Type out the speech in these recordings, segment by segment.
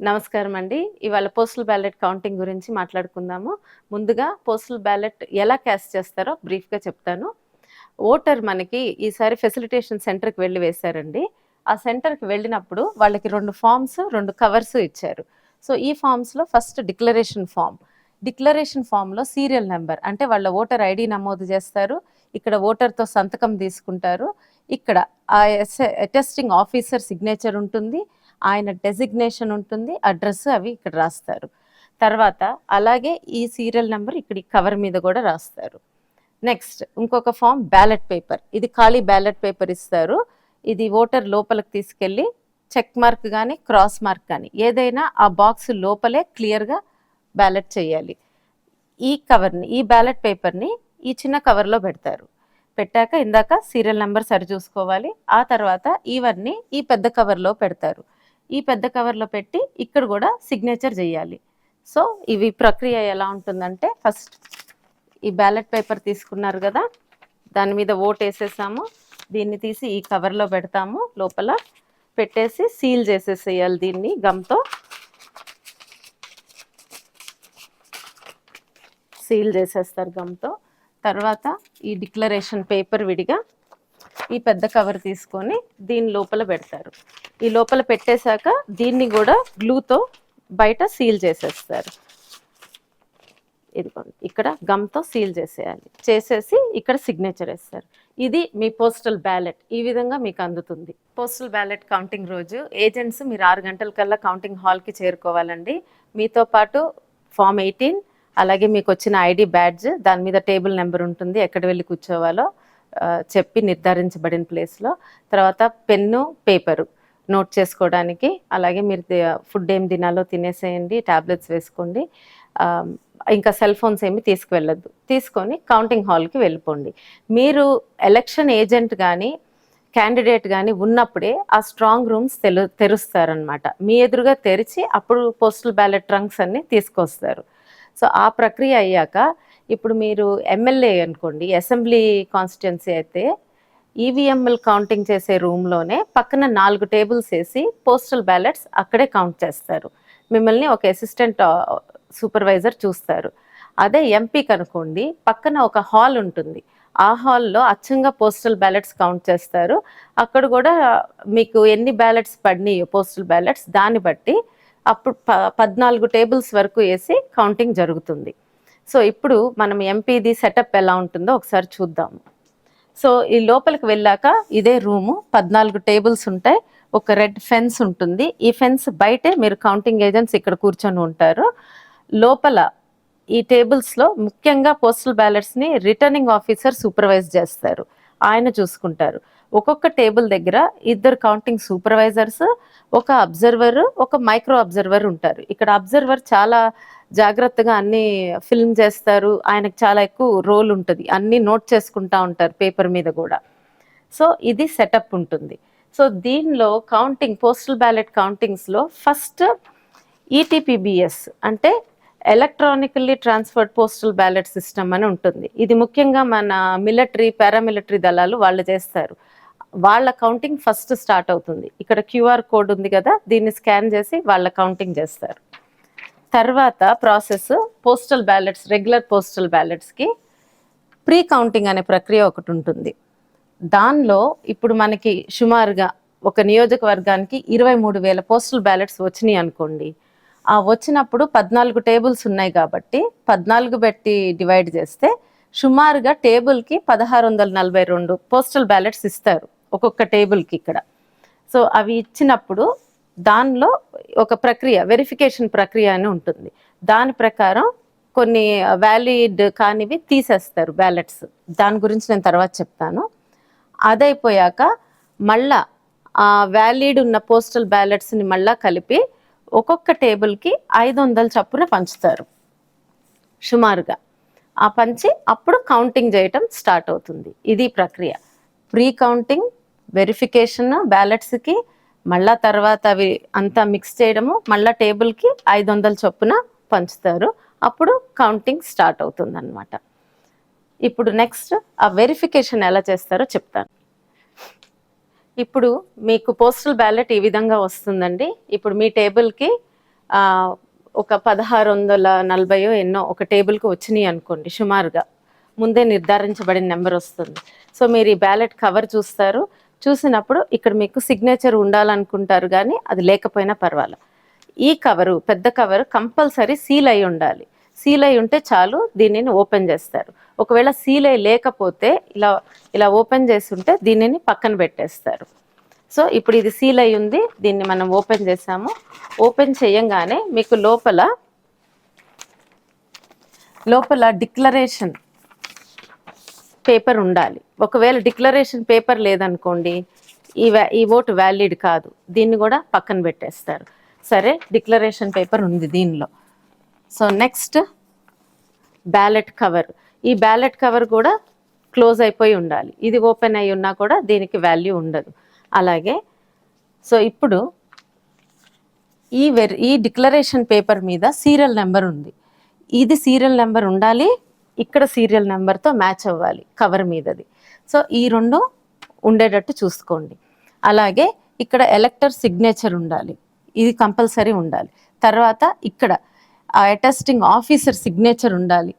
నమస్కారం అండి. ఇవాళ పోస్టల్ బ్యాలెట్ కౌంటింగ్ గురించి మాట్లాడుకుందాము. ముందుగా పోస్టల్ బ్యాలెట్ ఎలా క్యాస్ట్ చేస్తారో బ్రీఫ్‌గా చెప్తాను. ఓటర్ మనకి ఈసారి ఫెసిలిటేషన్ సెంటర్‌కి వెళ్లి వేశారండి. ఆ సెంటర్‌కి వెళ్ళినప్పుడు వాళ్ళకి 2 ఫార్మ్స్, 2 కవర్స్ ఇచ్చారు. సో, ఈ ఫార్మ్స్‌లో ఫస్ట్ డిక్లరేషన్ ఫార్మ్. డిక్లరేషన్ ఫార్మ్‌లో సీరియల్ నంబర్ అంటే వాళ్ళ ఓటర్ ఐడీ నమోదు చేస్తారు. ఇక్కడ ఓటర్‌తో సంతకం తీసుకుంటారు. ఇక్కడ ఆ అటెస్టింగ్ ఆఫీసర్ సిగ్నేచర్ ఉంటుంది. ఆయన డెసిగ్నేషన్ ఉంటుంది, అడ్రస్ అవి ఇక్కడ రాస్తారు. తర్వాత అలాగే ఈ సీరియల్ నెంబర్ ఇక్కడ ఈ కవర్ మీద కూడా రాస్తారు. నెక్స్ట్ ఇంకొక ఫామ్ బ్యాలెట్ పేపర్. ఇది ఖాళీ బ్యాలెట్ పేపర్ ఇస్తారు. ఇది ఓటర్ లోపలికి తీసుకెళ్ళి చెక్ మార్క్ కానీ క్రాస్ మార్క్ కానీ ఏదైనా ఆ బాక్స్ లోపలే క్లియర్గా బ్యాలెట్ చేయాలి. ఈ బ్యాలెట్ పేపర్ని ఈ చిన్న కవర్లో పెడతారు. పెట్టాక ఇందాక సీరియల్ నెంబర్ సరి చూసుకోవాలి. ఆ తర్వాత ఇవన్నీ ఈ పెద్ద కవర్లో పెడతారు. ఈ పెద్ద కవర్లో పెట్టి ఇక్కడ కూడా సిగ్నేచర్ చేయాలి. సో ఇవి ప్రక్రియ ఎలా ఉంటుందంటే, ఫస్ట్ ఈ బ్యాలెట్ పేపర్ తీసుకున్నారు కదా, దాని మీద ఓట్ వేసేసాము. దీన్ని తీసి ఈ కవర్లో పెడతాము. లోపల పెట్టేసి సీల్ చేసేసేయాలి. దీన్ని గమ్తో సీల్ చేసేస్తారు గమ్తో. తర్వాత ఈ డిక్లరేషన్ పేపర్ విడిగా ఈ పెద్ద కవర్ తీసుకొని దీని లోపల పెడతారు. ఈ లోపల పెట్టేశాక దీన్ని కూడా గ్లూతో బయట సీల్ చేసేస్తారు. ఇదిగోండి, ఇక్కడ గమ్తో సీల్ చేసేయాలి. చేసేసి ఇక్కడ సిగ్నేచర్ వేస్తారు. ఇది మీ పోస్టల్ బ్యాలెట్. ఈ విధంగా మీకు అందుతుంది. పోస్టల్ బ్యాలెట్ కౌంటింగ్ రోజు ఏజెంట్స్ మీరు 6 గంటల కల్లా కౌంటింగ్ హాల్కి చేరుకోవాలండి. మీతో పాటు ఫామ్ 18, అలాగే మీకు వచ్చిన ఐడి బ్యాడ్జ్, దాని మీద టేబుల్ నెంబర్ ఉంటుంది, ఎక్కడ వెళ్ళి కూర్చోవాలో చెప్పి నిర్ధారించబడిన ప్లేస్లో. తర్వాత పెన్ను, పేపరు నోట్ చేసుకోవడానికి. అలాగే మీరు ఫుడ్ ఏం తినాలో తినేసేయండి, ట్యాబ్లెట్స్ వేసుకోండి. ఇంకా సెల్ ఫోన్స్ ఏమి తీసుకువెళ్ళొద్దు. తీసుకొని కౌంటింగ్ హాల్కి వెళ్ళిపోండి. మీరు ఎలక్షన్ ఏజెంట్ కానీ క్యాండిడేట్ కానీ ఉన్నప్పుడే ఆ స్ట్రాంగ్ రూమ్స్ తెరుస్తారనమాట. మీ ఎదురుగా తెరిచి అప్పుడు పోస్టల్ బ్యాలెట్ ట్రంక్స్ అన్ని తీసుకొస్తారు. సో ఆ ప్రక్రియ అయ్యాక ఇప్పుడు మీరు ఎమ్మెల్యే అనుకోండి, అసెంబ్లీ కాన్స్టిట్యున్సీ అయితే ఈవీఎంలు కౌంటింగ్ చేసే రూమ్లోనే పక్కన 4 టేబుల్స్ వేసి పోస్టల్ బ్యాలెట్స్ అక్కడే కౌంట్ చేస్తారు. మిమ్మల్ని ఒక అసిస్టెంట్ సూపర్వైజర్ చూస్తారు. అదే ఎంపీకి అనుకోండి, పక్కన ఒక హాల్ ఉంటుంది. ఆ హాల్లో అచ్చంగా పోస్టల్ బ్యాలెట్స్ కౌంట్ చేస్తారు. అక్కడ కూడా మీకు ఎన్ని బ్యాలెట్స్ పడినాయో పోస్టల్ బ్యాలెట్స్ దాన్ని బట్టి అప్పుడు 14 టేబుల్స్ వరకు వేసి కౌంటింగ్ జరుగుతుంది. సో ఇప్పుడు మనం ఎంపీది సెటప్ ఎలా ఉంటుందో ఒకసారి చూద్దాము. సో ఈ లోపలికి వెళ్ళాక ఇదే రూము, 14 టేబుల్స్ ఉంటాయి, ఒక రెడ్ ఫెన్స్ ఉంటుంది. ఈ ఫెన్స్ బయటే మీరు కౌంటింగ్ ఏజెంట్స్ ఇక్కడ కూర్చొని ఉంటారు. లోపల ఈ టేబుల్స్లో ముఖ్యంగా పోస్టల్ బ్యాలెట్స్ని రిటర్నింగ్ ఆఫీసర్ సూపర్వైజ్ చేస్తారు. ఆయన చూసుకుంటారు. ఒక్కొక్క టేబుల్ దగ్గర 2 కౌంటింగ్ సూపర్వైజర్స్, ఒక అబ్జర్వర్, ఒక మైక్రో అబ్జర్వర్ ఉంటారు. ఇక్కడ అబ్జర్వర్ చాలా జాగ్రత్తగా అన్ని ఫిల్మ్ చేస్తారు. ఆయనకు చాలా ఎక్కువ రోల్ ఉంటుంది, అన్నీ నోట్ చేసుకుంటా ఉంటారు పేపర్ మీద కూడా. సో ఇది సెటప్ ఉంటుంది. సో దీనిలో పోస్టల్ బ్యాలెట్ కౌంటింగ్స్లో ఫస్ట్ ఈటీపీబీఎస్ అంటే electronically transferred postal ballot system అని ఉంటుంది. ఇది ముఖ్యంగా మన మిలిటరీ, పారామిలిటరీ దళాలు వాళ్ళు చేస్తారు. వాళ్ళ కౌంటింగ్ ఫస్ట్ స్టార్ట్ అవుతుంది. ఇక్కడ క్యూఆర్ కోడ్ ఉంది కదా, దీన్ని స్కాన్ చేసి వాళ్ళ కౌంటింగ్ చేస్తారు. తర్వాత process postal ballots, regular postal బ్యాలెట్స్కి ప్రీ కౌంటింగ్ అనే ప్రక్రియ ఒకటి ఉంటుంది. దానిలో ఇప్పుడు మనకి సుమారుగా ఒక నియోజకవర్గానికి 23,000 పోస్టల్ బ్యాలెట్స్ వచ్చినాయి అనుకోండి. ఆ వచ్చినప్పుడు 14 టేబుల్స్ ఉన్నాయి కాబట్టి 14 పెట్టి డివైడ్ చేస్తే సుమారుగా టేబుల్కి 1642 పోస్టల్ బ్యాలెట్స్ ఇస్తారు ఒక్కొక్క టేబుల్కి ఇక్కడ. సో అవి ఇచ్చినప్పుడు దానిలో ఒక ప్రక్రియ, వెరిఫికేషన్ ప్రక్రియ అని ఉంటుంది. దాని ప్రకారం కొన్ని వ్యాలిడ్ కానివి తీసేస్తారు బ్యాలెట్స్. దాని గురించి నేను తర్వాత చెప్తాను. అదైపోయాక మళ్ళా ఆ వ్యాలిడ్ ఉన్న పోస్టల్ బ్యాలెట్స్ని మళ్ళా కలిపి ఒక్కొక్క టేబుల్కి 500 చప్పున పంచుతారు సుమారుగా. ఆ పంచి అప్పుడు కౌంటింగ్ చేయటం స్టార్ట్ అవుతుంది. ఇది ప్రక్రియ. ప్రీ కౌంటింగ్, వెరిఫికేషన్ బ్యాలెట్స్కి, మళ్ళా తర్వాత అవి అంతా మిక్స్ చేయడము, మళ్ళా టేబుల్కి 500 చొప్పున పంచుతారు. అప్పుడు కౌంటింగ్ స్టార్ట్ అవుతుంది అన్నమాట. ఇప్పుడు నెక్స్ట్ ఆ వెరిఫికేషన్ ఎలా చేస్తారో చెప్తాను. ఇప్పుడు మీకు పోస్టల్ బ్యాలెట్ ఈ విధంగా వస్తుందండి. ఇప్పుడు మీ టేబుల్కి ఒక 1640 ఎన్నో ఒక టేబుల్కి వచ్చినాయి అనుకోండి, సుమారుగా ముందే నిర్ధారించబడిన నెంబర్ వస్తుంది. సో మీరు ఈ బ్యాలెట్ కవర్ చూస్తారు, చూసినప్పుడు ఇక్కడ మీకు సిగ్నేచర్ ఉండాలనుకుంటారు, కానీ అది లేకపోయినా పర్వాలేదు. ఈ కవరు, పెద్ద కవరు కంపల్సరీ సీల్ అయి ఉండాలి. సీల్ అయి ఉంటే చాలు, దీనిని ఓపెన్ చేస్తారు. ఒకవేళ సీల్ అయి లేకపోతే ఇలా ఇలా ఓపెన్ చేసి ఉంటే దీనిని పక్కన పెట్టేస్తారు. సో ఇప్పుడు ఇది సీల్ అయి ఉంది, దీన్ని మనం ఓపెన్ చేసాము. ఓపెన్ చేయంగానే మీకు లోపల డిక్లరేషన్ పేపర్ ఉండాలి. ఒకవేళ డిక్లరేషన్ పేపర్ లేదనుకోండి, ఈ ఓటు వ్యాలిడ్ కాదు, దీన్ని కూడా పక్కన పెట్టేస్తారు. సరే, డిక్లరేషన్ పేపర్ ఉంది దీనిలో. So next ballot cover. ఈ బ్యాలెట్ కవర్ కూడా క్లోజ్ అయిపోయి ఉండాలి. ఇది ఓపెన్ అయి ఉన్నా కూడా దీనికి వాల్యూ ఉండదు. అలాగే సో ఇప్పుడు ఈ డిక్లరేషన్ పేపర్ మీద సీరియల్ నెంబర్ ఉంది. ఇది సీరియల్ నెంబర్ ఉండాలి, ఇక్కడ సీరియల్ నెంబర్తో మ్యాచ్ అవ్వాలి కవర్ మీదది. సో ఈ రెండు ఉండేటట్టు చూసుకోండి. అలాగే ఇక్కడ ఎలక్టర్ సిగ్నేచర్ ఉండాలి, ఇది కంపల్సరీ ఉండాలి. తర్వాత ఇక్కడ అటెస్టింగ్ ఆఫీసర్ సిగ్నేచర్ ఉండాలి.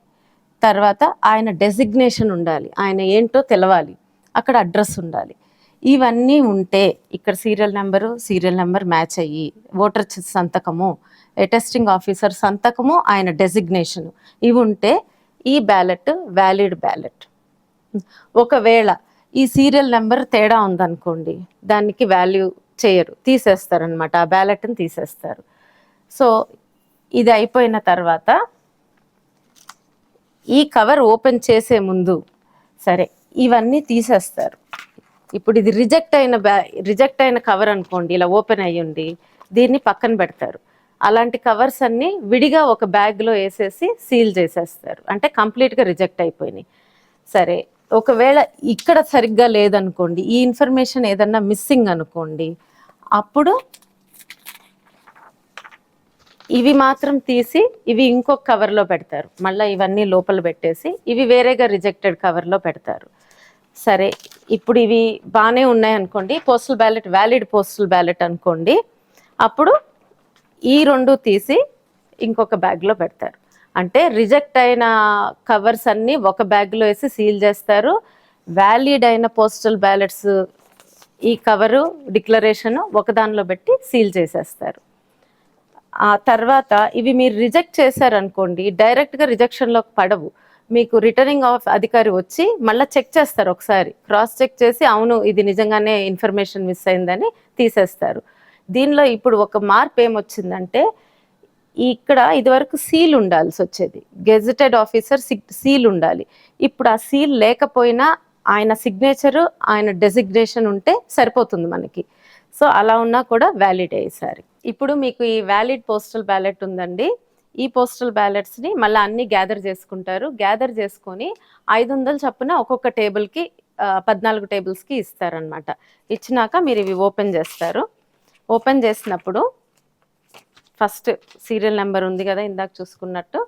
తర్వాత ఆయన డెసిగ్నేషన్ ఉండాలి, ఆయన ఏంటో తెలవాలి. అక్కడ అడ్రస్ ఉండాలి. ఇవన్నీ ఉంటే ఇక్కడ సీరియల్ నెంబర్ మ్యాచ్ అయ్యి, ఓటర్ సంతకము, అటెస్టింగ్ ఆఫీసర్ సంతకము, ఆయన డెసిగ్నేషను, ఇవి ఉంటే ఈ బ్యాలెట్ వ్యాలిడ్ బ్యాలెట్. ఒకవేళ ఈ సీరియల్ నెంబర్ తేడా ఉందనుకోండి, దానికి వాల్యూ చేయరు, తీసేస్తారనమాట, ఆ బ్యాలెట్ని తీసేస్తారు. సో ఇది అయిపోయిన తర్వాత ఈ కవర్ ఓపెన్ చేసే ముందు సరే ఇవన్నీ తీసేస్తారు. ఇప్పుడు ఇది రిజెక్ట్ అయిన కవర్ అనుకోండి, ఇలా ఓపెన్ అయ్యి దీన్ని పక్కన పెడతారు. అలాంటి కవర్స్ అన్నీ విడిగా ఒక బ్యాగ్లో వేసేసి సీల్ చేసేస్తారు, అంటే కంప్లీట్గా రిజెక్ట్ అయిపోయినాయి. సరే, ఒకవేళ ఇక్కడ సరిగ్గా లేదనుకోండి, ఈ ఇన్ఫర్మేషన్ ఏదన్నా మిస్సింగ్ అనుకోండి, అప్పుడు ఇవి మాత్రం తీసి ఇవి ఇంకొక కవర్లో పెడతారు. మళ్ళీ ఇవన్నీ లోపల పెట్టేసి ఇవి వేరేగా రిజెక్టెడ్ కవర్లో పెడతారు. సరే, ఇప్పుడు ఇవి బాగానే ఉన్నాయి అనుకోండి, postal ballot valid postal ballot అనుకోండి, అప్పుడు ఈ రెండు తీసి ఇంకొక బ్యాగ్లో పెడతారు. అంటే రిజెక్ట్ అయిన కవర్స్ అన్నీ ఒక బ్యాగ్లో వేసి సీల్ చేస్తారు. వ్యాలిడ్ అయిన పోస్టల్ బ్యాలెట్స్ ఈ కవరు డిక్లరేషను ఒకదానిలో పెట్టి సీల్ చేసేస్తారు. ఆ తర్వాత ఇవి మీరు రిజెక్ట్ చేశారనుకోండి, డైరెక్ట్గా రిజెక్షన్లోకి పడవు. మీకు రిటర్నింగ్ అధికారి వచ్చి మళ్ళీ చెక్ చేస్తారు, ఒకసారి క్రాస్ చెక్ చేసి అవును ఇది నిజంగానే ఇన్ఫర్మేషన్ మిస్ అయిందని తీసేస్తారు. దీనిలో ఇప్పుడు ఒక మార్పు ఏమొచ్చిందంటే, ఇక్కడ ఇదివరకు సీల్ ఉండాల్సి వచ్చేది, గెజెటెడ్ ఆఫీసర్ సీల్ ఉండాలి. ఇప్పుడు ఆ సీల్ లేకపోయినా ఆయన సిగ్నేచరు, ఆయన డెసిగ్నేషన్ ఉంటే సరిపోతుంది మనకి. సో అలా ఉన్నా కూడా వ్యాలిడ్ అయ్యేసారి. ఇప్పుడు మీకు ఈ వ్యాలిడ్ పోస్టల్ బ్యాలెట్ ఉందండి. ఈ పోస్టల్ బ్యాలెట్స్ని మళ్ళీ అన్నీ గ్యాదర్ చేసుకుంటారు. గ్యాదర్ చేసుకొని 500 చొప్పున ఒక్కొక్క టేబుల్కి 14 టేబుల్స్కి ఇస్తారనమాట. ఇచ్చినాక మీరు ఇవి ఓపెన్ చేస్తారు. ఓపెన్ చేసినప్పుడు ఫస్ట్ సీరియల్ నెంబర్ ఉంది కదా ఇందాక చూసుకున్నట్టు,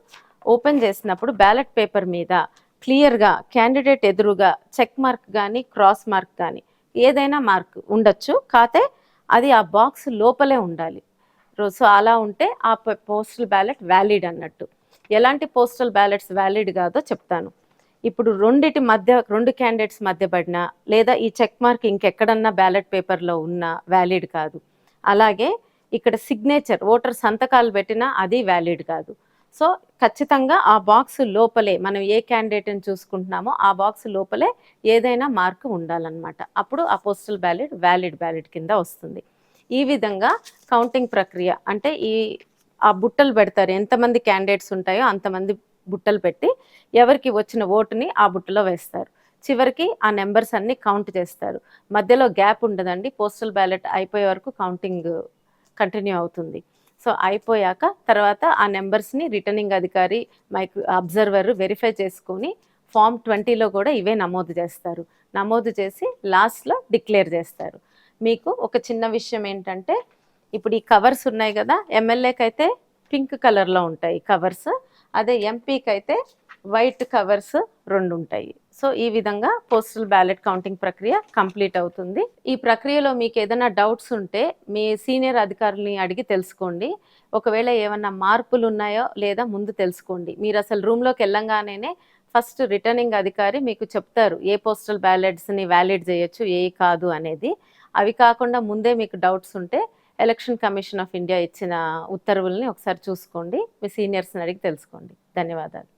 ఓపెన్ చేసినప్పుడు బ్యాలెట్ పేపర్ మీద క్లియర్గా క్యాండిడేట్ ఎదురుగా చెక్ మార్క్ కానీ క్రాస్ మార్క్ కానీ ఏదైనా మార్క్ ఉండొచ్చు, కాతే అది ఆ బాక్స్ లోపలే ఉండాలి. సో అలా ఉంటే ఆ పోస్టల్ బ్యాలెట్ వ్యాలిడ్ అన్నట్టు. ఎలాంటి పోస్టల్ బ్యాలెట్స్ వ్యాలిడ్ కాదో చెప్తాను. ఇప్పుడు రెండు క్యాండిడేట్స్ మధ్య పడినా, లేదా ఈ చెక్ మార్క్ ఇంకెక్కడన్నా బ్యాలెట్ పేపర్లో ఉన్నా వ్యాలిడ్ కాదు. అలాగే ఇక్కడ సిగ్నేచర్, ఓటర్ సంతకాలు పెట్టినా అది వ్యాలిడ్ కాదు. సో ఖచ్చితంగా ఆ బాక్స్ లోపలే, మనం ఏ క్యాండిడేట్ని చూసుకుంటున్నామో ఆ బాక్స్ లోపలే ఏదైనా మార్క్ ఉండాలన్నమాట. అప్పుడు ఆ పోస్టల్ బ్యాలెట్ వ్యాలిడ్ బ్యాలెట్ కింద వస్తుంది. ఈ విధంగా కౌంటింగ్ ప్రక్రియ అంటే ఆ బుట్టలు పెడతారు, ఎంతమంది క్యాండిడేట్స్ ఉంటాయో అంతమంది బుట్టలు పెట్టి ఎవరికి వచ్చిన ఓటుని ఆ బుట్టలో వేస్తారు. చివరికి ఆ నెంబర్స్ అన్ని కౌంట్ చేస్తారు. మధ్యలో గ్యాప్ ఉండదండి, పోస్టల్ బ్యాలెట్ అయిపోయే వరకు కౌంటింగ్ కంటిన్యూ అవుతుంది. సో అయిపోయాక తర్వాత ఆ నెంబర్స్ని రిటర్నింగ్ అధికారి, అబ్జర్వర్ వెరిఫై చేసుకొని ఫామ్ 20లో కూడా ఇవే నమోదు చేస్తారు. నమోదు చేసి లాస్ట్లో డిక్లేర్ చేస్తారు. మీకు ఒక చిన్న విషయం ఏంటంటే, ఇప్పుడు ఈ కవర్స్ ఉన్నాయి కదా, ఎమ్మెల్యేకి అయితే పింక్ కలర్లో ఉంటాయి కవర్స్, అదే ఎంపీకి అయితే వైట్ కవర్స్ 2 ఉంటాయి. సో ఈ విధంగా పోస్టల్ బ్యాలెట్ కౌంటింగ్ ప్రక్రియ కంప్లీట్ అవుతుంది. ఈ ప్రక్రియలో మీకు ఏదైనా డౌట్స్ ఉంటే మీ సీనియర్ అధికారులని అడిగి తెలుసుకోండి. ఒకవేళ ఏమన్నా మార్పులు ఉన్నాయో లేదా ముందు తెలుసుకోండి. మీరు అసలు రూమ్లోకి వెళ్ళంగానే ఫస్ట్ రిటర్నింగ్ అధికారి మీకు చెప్తారు ఏ పోస్టల్ బ్యాలెట్స్ని వ్యాలిడ్ చేయొచ్చు ఏ కాదు అనేది. అవి కాకుండా ముందే మీకు డౌట్స్ ఉంటే ఎలక్షన్ కమిషన్ ఆఫ్ ఇండియా ఇచ్చిన ఉత్తర్వుల్ని ఒకసారి చూసుకోండి. మీ సీనియర్స్ని అడిగి తెలుసుకోండి. ధన్యవాదాలు.